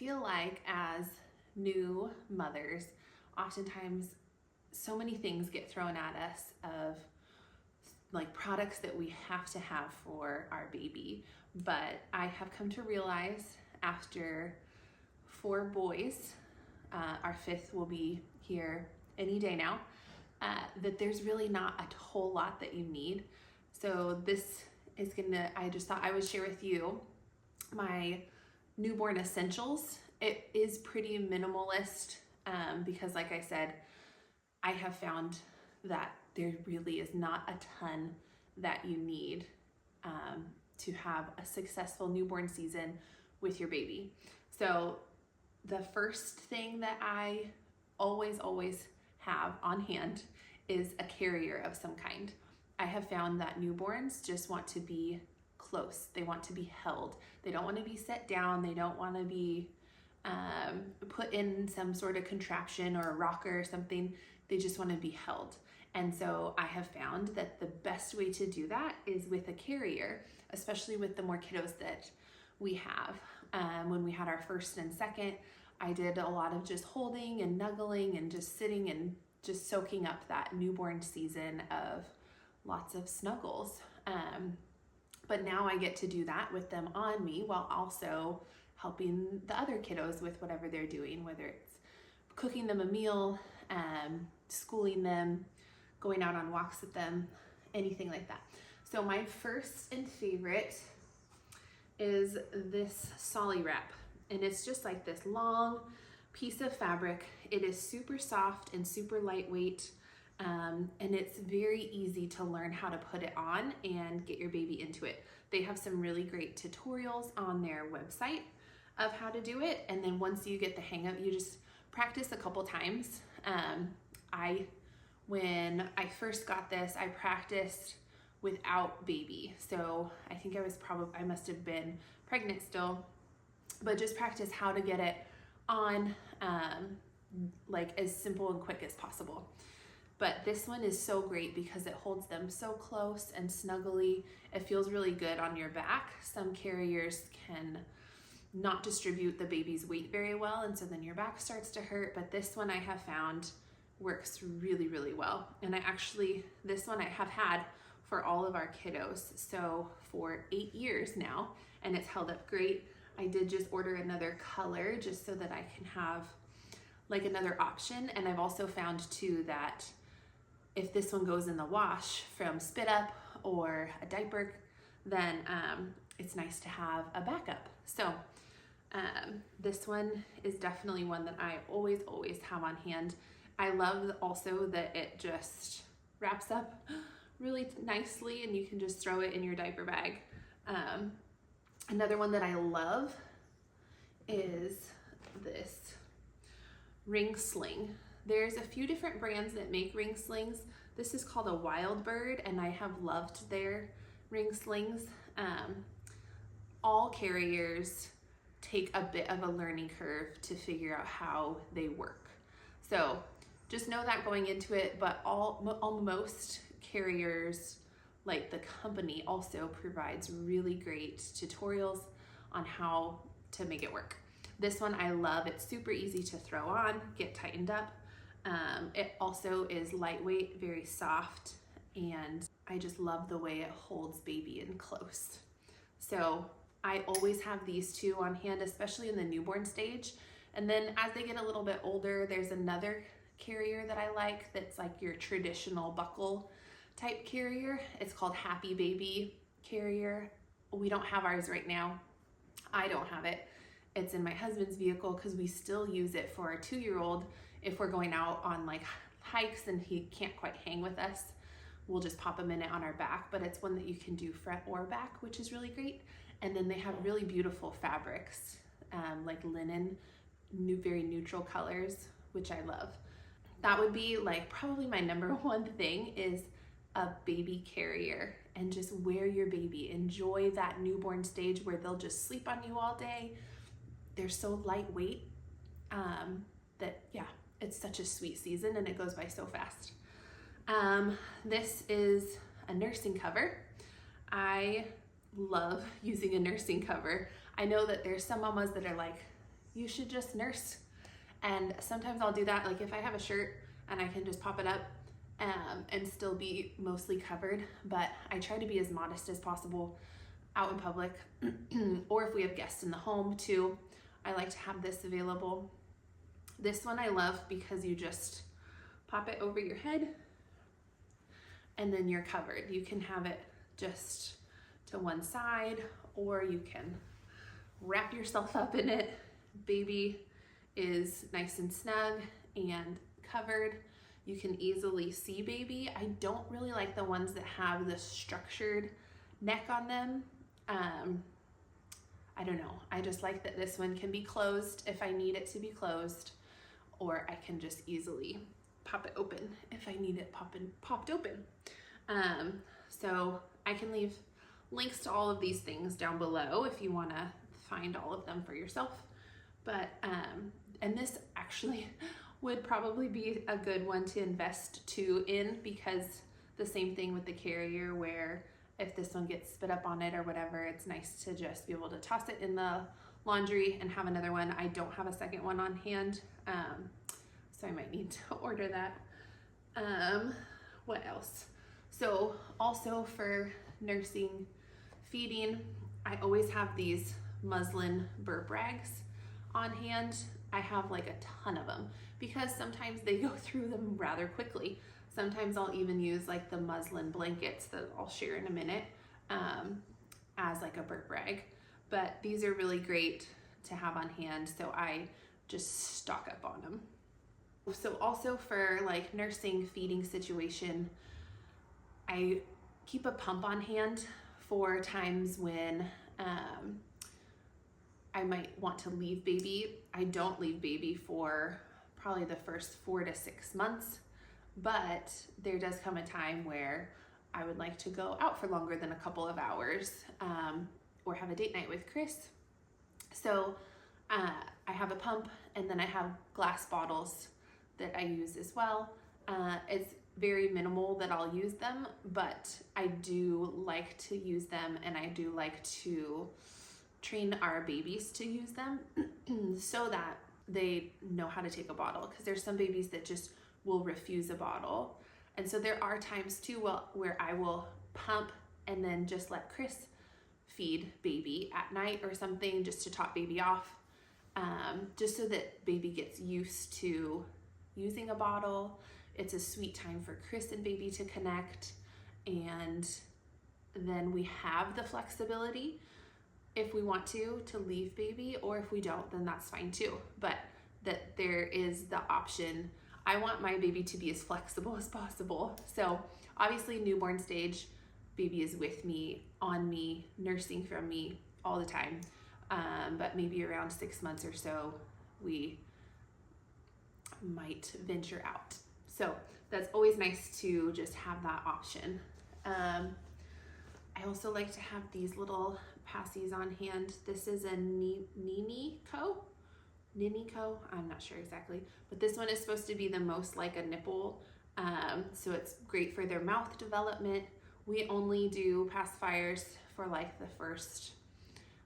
feel like as new mothers, oftentimes so many things get thrown at us of like products that we have to have for our baby. But I have come to realize after 4 boys, our 5th will be here any day now, that there's really not a whole lot that you need. So this is I just thought I would share with you my newborn essentials. It is pretty minimalist because like I said, I have found that there really is not a ton that you need to have a successful newborn season with your baby. So the first thing that I always have on hand is a carrier of some kind. I have found that newborns just want to be close. They want to be held. They don't want to be set down. They don't want to be put in some sort of contraption or a rocker or something. They just want to be held. And so I have found that the best way to do that is with a carrier, especially with the more kiddos that we have. When we had our first and second, I did a lot of just holding and nuggling and just sitting and just soaking up that newborn season of lots of snuggles. But now I get to do that with them on me while also helping the other kiddos with whatever they're doing, whether it's cooking them a meal, schooling them, going out on walks with them, anything like that. So my first and favorite is this Solly wrap. And it's just like this long piece of fabric. It is super soft and super lightweight. And it's very easy to learn how to put it on and get your baby into it. They have some really great tutorials on their website of how to do it. And then once you get the hang of it, you just practice a couple times. When I first got this, I practiced without baby. So I think I must have been pregnant still, but just practice how to get it on like as simple and quick as possible. But this one is so great because it holds them so close and snuggly. It feels really good on your back. Some carriers can not distribute the baby's weight very well, and so then your back starts to hurt, but this one I have found works really well. And this one I have had for all of our kiddos, so for 8 years now, and it's held up great. I did just order another color just so that I can have like another option. And I've also found too that if this one goes in the wash from spit up or a diaper, then it's nice to have a backup. So this one is definitely one that I always have on hand. I love also that it just wraps up really nicely and you can just throw it in your diaper bag. Another one that I love is this ring sling. There's a few different brands that make ring slings. This is called a Wild Bird, and I have loved their ring slings. All carriers take a bit of a learning curve to figure out how they work. So just know that going into it, but most carriers, like the company, also provides really great tutorials on how to make it work. This one I love. It's super easy to throw on, get tightened up. It also is lightweight, very soft, and I just love the way it holds baby in close. So I always have these two on hand, especially in the newborn stage. And then as they get a little bit older, there's another carrier that I like that's like your traditional buckle type carrier. It's called Happy Baby carrier. We don't have ours right now. I don't have it. It's in my husband's vehicle because we still use it for our 2-year-old. If we're going out on like hikes and he can't quite hang with us, we'll just pop him in it on our back. But it's one that you can do front or back, which is really great. And then they have really beautiful fabrics, like linen, very neutral colors, which I love. That would be like probably my number one thing is a baby carrier, and just wear your baby. Enjoy that newborn stage where they'll just sleep on you all day. They're so lightweight that, yeah, it's such a sweet season and it goes by so fast. This is a nursing cover. I love using a nursing cover. I know that there's some mamas that are like, you should just nurse. And sometimes I'll do that, like if I have a shirt and I can just pop it up and still be mostly covered, but I try to be as modest as possible out in public or if we have guests in the home too. I like to have this available. This one I love because you just pop it over your head and then you're covered. You can have it just to one side or you can wrap yourself up in it. Baby is nice and snug and covered. You can easily see baby. I don't really like the ones that have the structured neck on them. I don't know. I just like that this one can be closed if I need it to be closed, or I can just easily pop it open if I need it popped open. So I can leave links to all of these things down below if you want to find all of them for yourself. But and this actually would probably be a good one to invest too in, because the same thing with the carrier, where if this one gets spit up on it or whatever, it's nice to just be able to toss it in the laundry and have another one. I don't have a second one on hand, so I might need to order that. What else? So also for nursing, feeding, I always have these muslin burp rags on hand. I have like a ton of them because sometimes they go through them rather quickly. Sometimes I'll even use like the muslin blankets that I'll share in a minute as like a burp rag. But these are really great to have on hand, so I just stock up on them. So also for like nursing, feeding situation, I keep a pump on hand for times when I might want to leave baby. I don't leave baby for probably the first 4 to 6 months, but there does come a time where I would like to go out for longer than a couple of hours or have a date night with Chris. So I have a pump, and then I have glass bottles that I use as well. It's very minimal that I'll use them, but I do like to use them, and I do like to train our babies to use them so that they know how to take a bottle, because there's some babies that just will refuse a bottle. And so there are times too where I will pump and then just let Chris feed baby at night or something, just to top baby off, just so that baby gets used to using a bottle. It's a sweet time for Chris and baby to connect, and then we have the flexibility if we want to leave baby, or if we don't, then that's fine too. But that there is the option. I want my baby to be as flexible as possible. So obviously newborn stage, baby is with me, on me, nursing from me all the time. But maybe around 6 months or so, we might venture out. So that's always nice to just have that option. I also like to have these little passies on hand. This is a Ninico, I'm not sure exactly, but this one is supposed to be the most like a nipple. So it's great for their mouth development. We only do pacifiers for like the first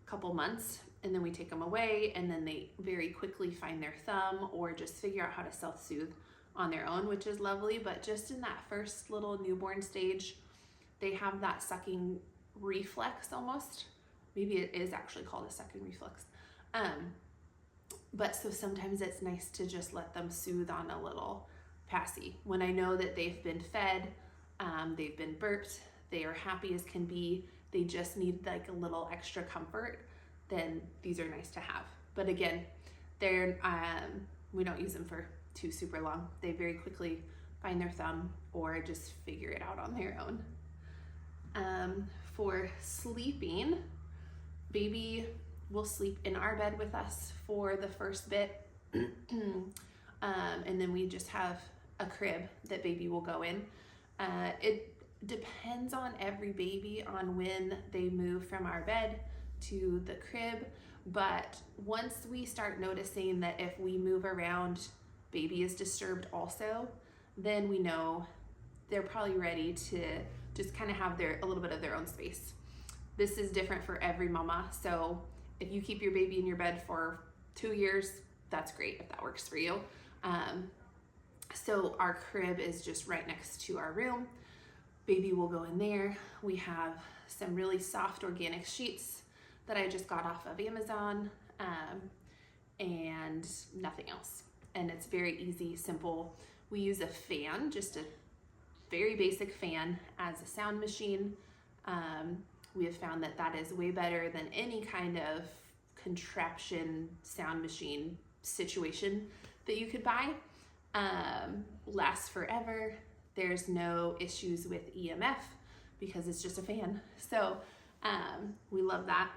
couple months, and then we take them away, and then they very quickly find their thumb or just figure out how to self-soothe on their own, which is lovely. But just in that first little newborn stage, they have that sucking reflex almost. Maybe it is actually called a sucking reflex. But so sometimes it's nice to just let them soothe on a little passy. When I know that they've been fed, they've been burped, they are happy as can be, they just need like a little extra comfort, then these are nice to have. But again, they're we don't use them for too super long. They very quickly find their thumb or just figure it out on their own. For sleeping, baby will sleep in our bed with us for the first bit. And then we just have a crib that baby will go in. It depends on every baby on when they move from our bed to the crib. But once we start noticing that if we move around, baby is disturbed also, then we know they're probably ready to just kind of have a little bit of their own space. This is different for every mama. So if you keep your baby in your bed for 2 years, that's great if that works for you. So our crib is just right next to our room. Baby will go in there. We have some really soft organic sheets that I just got off of Amazon, and nothing else. And it's very easy, simple. We use a fan, just a very basic fan as a sound machine. We have found that that is way better than any kind of contraption sound machine situation that you could buy. Lasts forever. There's no issues with EMF because it's just a fan. So we love that.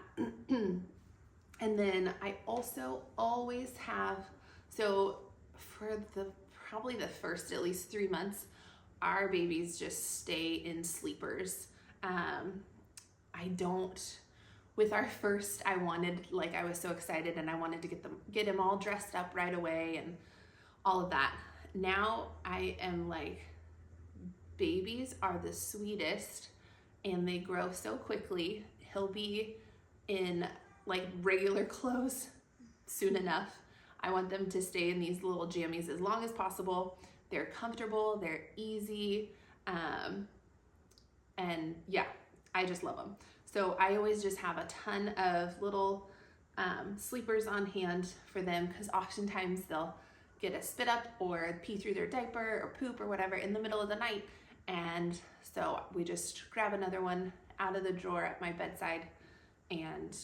And then I also always have, so for probably the first at least 3 months, our babies just stay in sleepers. With our first, I was so excited and I wanted to get him all dressed up right away and all of that. Now I am like, babies are the sweetest and they grow so quickly. He'll be in like regular clothes soon enough. I want them to stay in these little jammies as long as possible. They're comfortable, they're easy, and yeah, I just love them. So I always just have a ton of little sleepers on hand for them, because oftentimes they'll get a spit up or pee through their diaper or poop or whatever in the middle of the night. And so we just grab another one out of the drawer at my bedside. And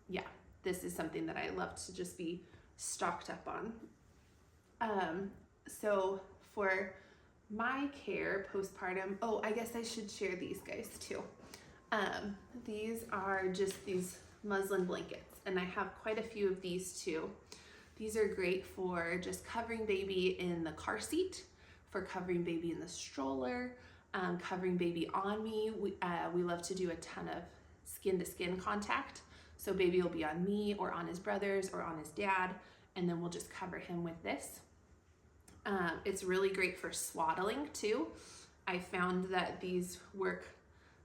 yeah, this is something that I love to just be stocked up on. So for my care postpartum, oh, I guess I should share these guys too. These are just these muslin blankets, and I have quite a few of these too. These are great for just covering baby in the car seat, for covering baby in the stroller, covering baby on me. We love to do a ton of skin to skin contact. So baby will be on me or on his brothers or on his dad, and then we'll just cover him with this. It's really great for swaddling too. I found that these work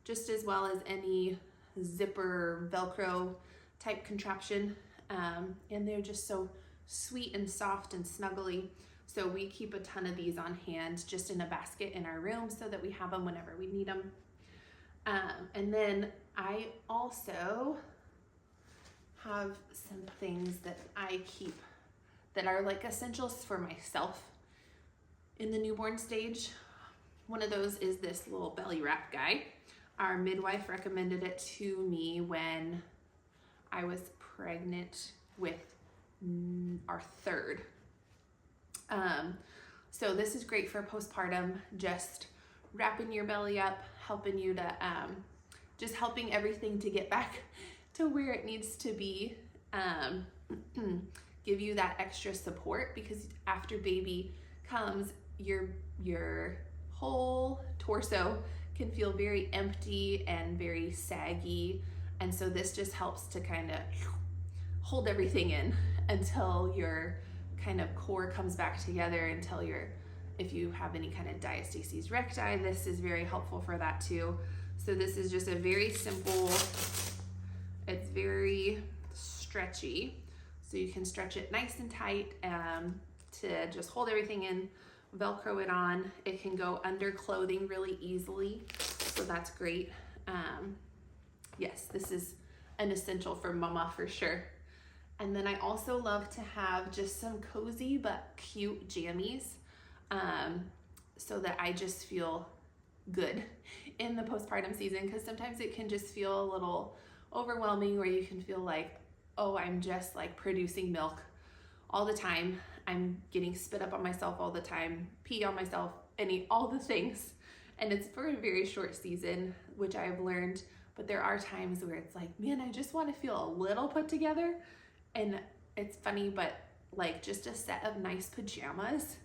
just as well as any zipper Velcro type contraption, and they're just so sweet and soft and snuggly. So we keep a ton of these on hand just in a basket in our room so that we have them whenever we need them. And then I also have some things that I keep that are like essentials for myself in the newborn stage. One of those is this little belly wrap guy. Our midwife recommended it to me when I was pregnant with our third. So this is great for postpartum, just wrapping your belly up, helping you to, just helping everything to get back to where it needs to be. Give you that extra support, because after baby comes, your whole torso can feel very empty and very saggy. And so this just helps to kind of hold everything in until your kind of core comes back together, until if you have any kind of diastasis recti, this is very helpful for that too. So this is just a very simple, it's very stretchy. So you can stretch it nice and tight to just hold everything in, Velcro it on. It can go under clothing really easily, so that's great. Yes, this is an essential for mama for sure. And then I also love to have just some cozy but cute jammies, so that I just feel good in the postpartum season, because sometimes it can just feel a little overwhelming, where you can feel like, oh, I'm just like producing milk all the time. I'm getting spit up on myself all the time, pee on myself, all the things. And it's for a very short season, which I've learned, but there are times where it's like, man, I just want to feel a little put together. And it's funny, but like just a set of nice pajamas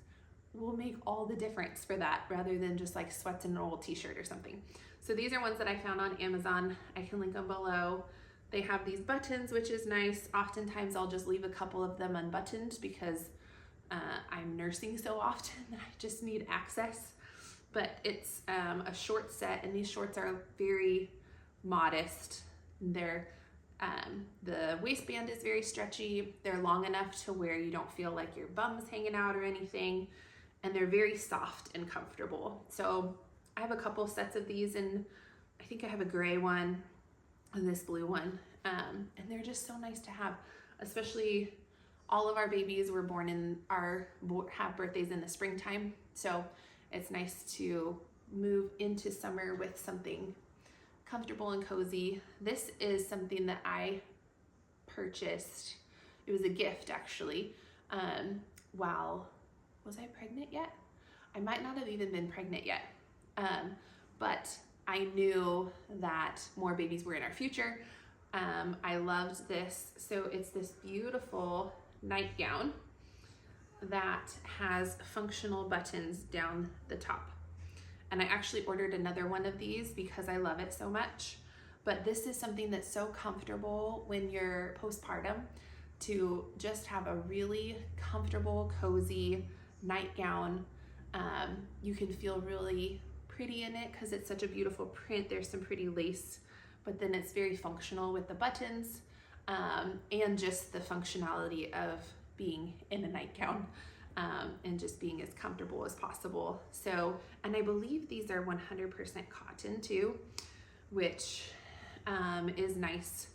will make all the difference for that, rather than just like sweats and an old t-shirt or something. So these are ones that I found on Amazon. I can link them below. They have these buttons, which is nice. Oftentimes I'll just leave a couple of them unbuttoned because I'm nursing so often that I just need access. But it's a short set, and these shorts are very modest. They're The waistband is very stretchy. They're long enough to where you don't feel like your bum's hanging out or anything. And they're very soft and comfortable. So I have a couple sets of these, and I think I have a gray one and this blue one. And they're just so nice to have, especially all of our babies were born in have birthdays in the springtime. So it's nice to move into summer with something comfortable and cozy. This is something that I purchased. It was a gift actually. Was I pregnant yet? I might not have even been pregnant yet. But I knew that more babies were in our future. I loved this. So it's this beautiful nightgown that has functional buttons down the top. And I actually ordered another one of these because I love it so much. But this is something that's so comfortable when you're postpartum, to just have a really comfortable, cozy nightgown. You can feel really pretty in it because it's such a beautiful print. There's some pretty lace, but then it's very functional with the buttons, and just the functionality of being in a nightgown. And just being as comfortable as possible. So, and I believe these are 100% cotton too, which is nice,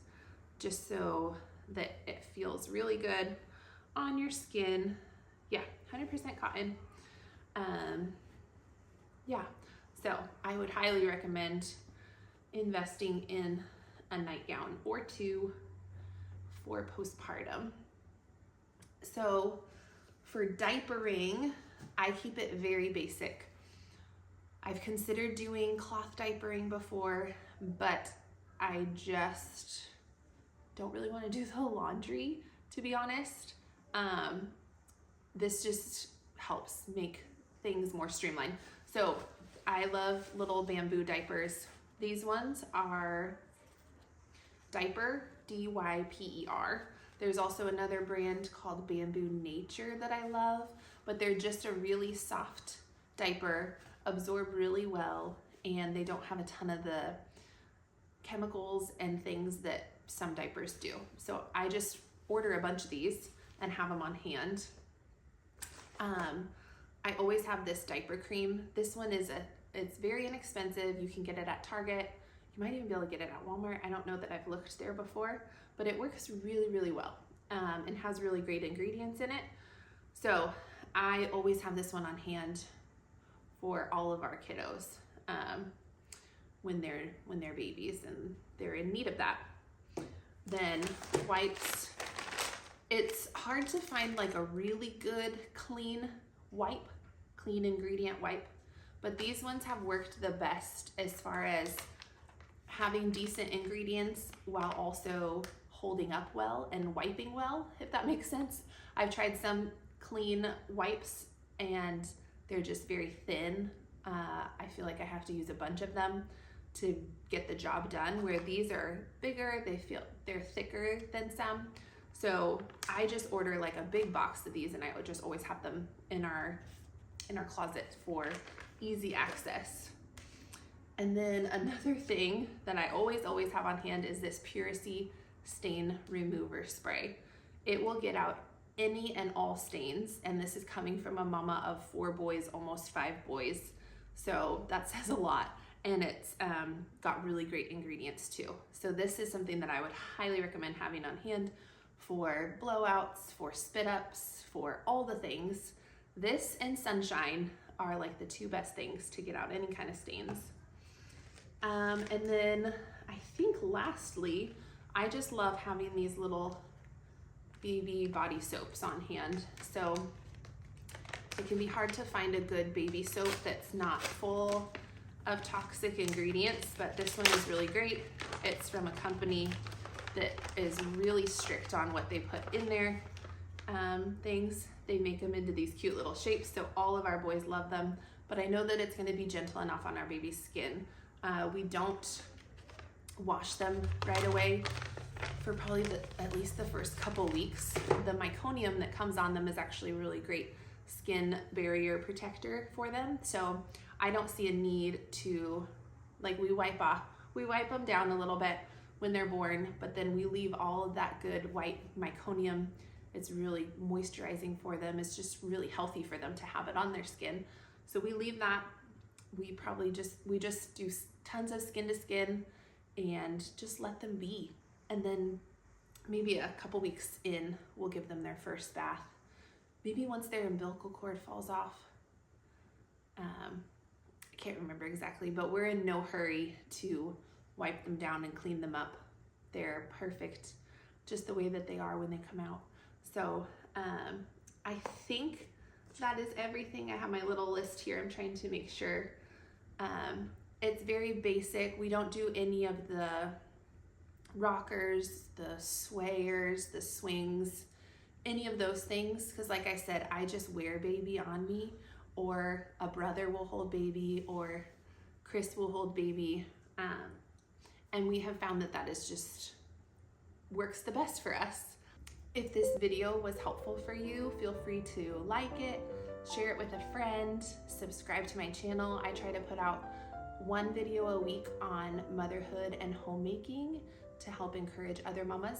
just so that it feels really good on your skin. Yeah, 100% cotton. Yeah, so I would highly recommend investing in a nightgown or two for postpartum. So for diapering, I keep it very basic. I've considered doing cloth diapering before, but I just don't really want to do the laundry, to be honest. This just helps make things more streamlined. So I love little bamboo diapers. These ones are Diaper, D-Y-P-E-R. There's also another brand called Bamboo Nature that I love, but they're just a really soft diaper, absorb really well, and they don't have a ton of the chemicals and things that some diapers do. So I just order a bunch of these and have them on hand. I always have this diaper cream. This one it's very inexpensive. You can get it at Target. You might even be able to get it at Walmart. I don't know that I've looked there before, but it works really, really well, and has really great ingredients in it. So I always have this one on hand for all of our kiddos when they're babies and they're in need of that. Then wipes. It's hard to find like a really good clean ingredient wipe, but these ones have worked the best as far as having decent ingredients while also holding up well and wiping well, if that makes sense. I've tried some clean wipes and they're just very thin. I feel like I have to use a bunch of them to get the job done, where these are bigger, they're thicker than some. So I just order like a big box of these, and I would just always have them in our closet for easy access. And then another thing that I always have on hand is this Puracy Stain Remover Spray. It will get out any and all stains, and this is coming from a mama of 4 boys, almost 5 boys. So that says a lot, and it's got really great ingredients too. So this is something that I would highly recommend having on hand for blowouts, for spit ups, for all the things. This and Sunshine are like the 2 best things to get out any kind of stains. And then I think lastly, I just love having these little baby body soaps on hand. So it can be hard to find a good baby soap that's not full of toxic ingredients, but this one is really great. It's from a company that is really strict on what they put in their things. They make them into these cute little shapes, so all of our boys love them, but I know that it's gonna be gentle enough on our baby's skin. We don't wash them right away for probably at least the first couple weeks. The meconium that comes on them is actually a really great skin barrier protector for them. So I don't see a need to, like, we wipe them down a little bit, when they're born, but then we leave all of that good white meconium. It's really moisturizing for them. It's just really healthy for them to have it on their skin. So we leave that. We just do tons of skin to skin and just let them be. And then maybe a couple weeks in, we'll give them their first bath. Maybe once their umbilical cord falls off. I can't remember exactly, but we're in no hurry to wipe them down and clean them up. They're perfect just the way that they are when they come out. So I think that is everything. I have my little list here. I'm trying to make sure. It's very basic. We don't do any of the rockers, the swayers, the swings, any of those things, because like I said, I just wear baby on me, or a brother will hold baby, or Chris will hold baby, and we have found that is just works the best for us. If this video was helpful for you, feel free to like it, share it with a friend, subscribe to my channel. I try to put out one video a week on motherhood and homemaking to help encourage other mamas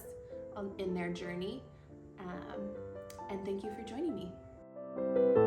in their journey. And thank you for joining me.